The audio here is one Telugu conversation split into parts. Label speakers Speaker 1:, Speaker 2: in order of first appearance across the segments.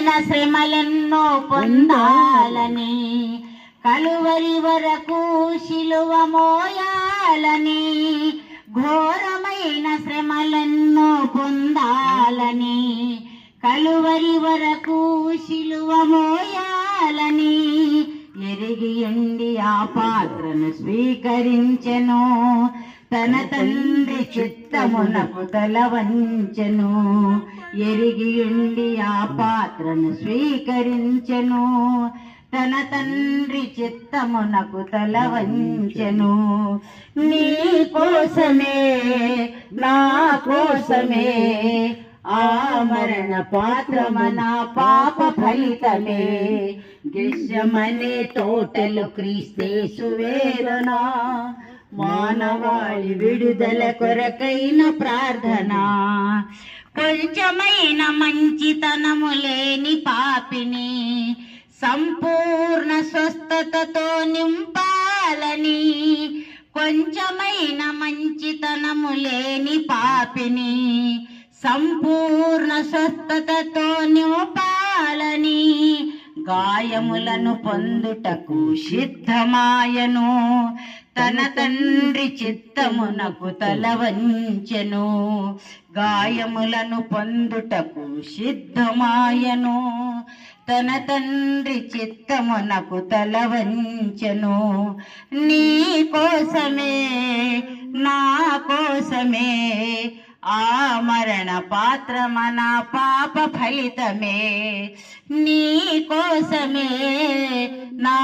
Speaker 1: ఘోరమైన శ్రమలెన్నో పొందాలని, కలువరి వరకు శిలువ మోయాలని, ఘోరమైన శ్రమలెన్నో పొందాలని, కలువరి వరకు శిలువ మోయాలని ఎరిగియుండి ఆ పాత్రను స్వీకరించెను. తన తండ్రి చిత్తమునకు తల వంచెను. ఎరిగియుండి ఆ పాత్రను స్వీకరించెను. తన తండ్రి చిత్తమునకు తల వంచెను. నీ కోసమే నా కోసమే ఆ మరణ పాత్రమన పాప ఫలితమే. గెత్సెమనే తోటలో క్రీస్తు వేదన, మానవాళి విడుదల కొరకైన ప్రార్థన. కొంచెమైన మంచితనము లేని పాపిని సంపూర్ణ స్వస్థతతో నింపాలని, కొంచెమైన మంచితనము లేని పాపిని సంపూర్ణ స్వస్థతతో నింపాలని, గాయములను పొందుటకు సిద్ధమాయను. తన తండ్రి చిత్తమునకు తల వంచెను. గాయములను పొందుటకు సిద్ధమాయను. తన తండ్రి చిత్తమునకు తల వంచెను. నీ కోసమే నా కోసమే ఆ మరణ పాత్రమన పాప ఫలితమే. నీ కోసమే నా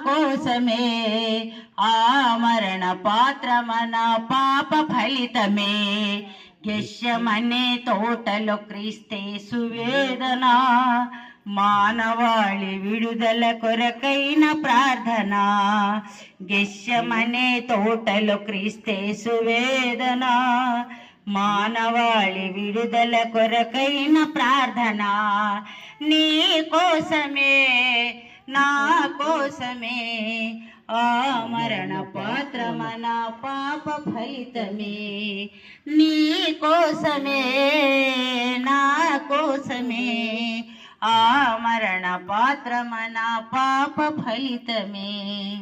Speaker 1: కోసమే ఆ మరణ పాత్రమన పాప ఫలితమే. గెత్సెమనే తోటలో క్రీస్తు వేదన, మానవాళి విడుదల కొరకైన ప్రార్థన. గెత్సెమనే తోటలో క్రీస్తు వేదన, మానవాళి విడుదల కొరకైన ప్రార్థన. నీ కోసమే నా కోసమే ఆ మరణ పాత్రమన పాప ఫలితమే. నీ కోసమే నా కోసమే ఆ మరణ పాత్రమన పాప ఫలితమే.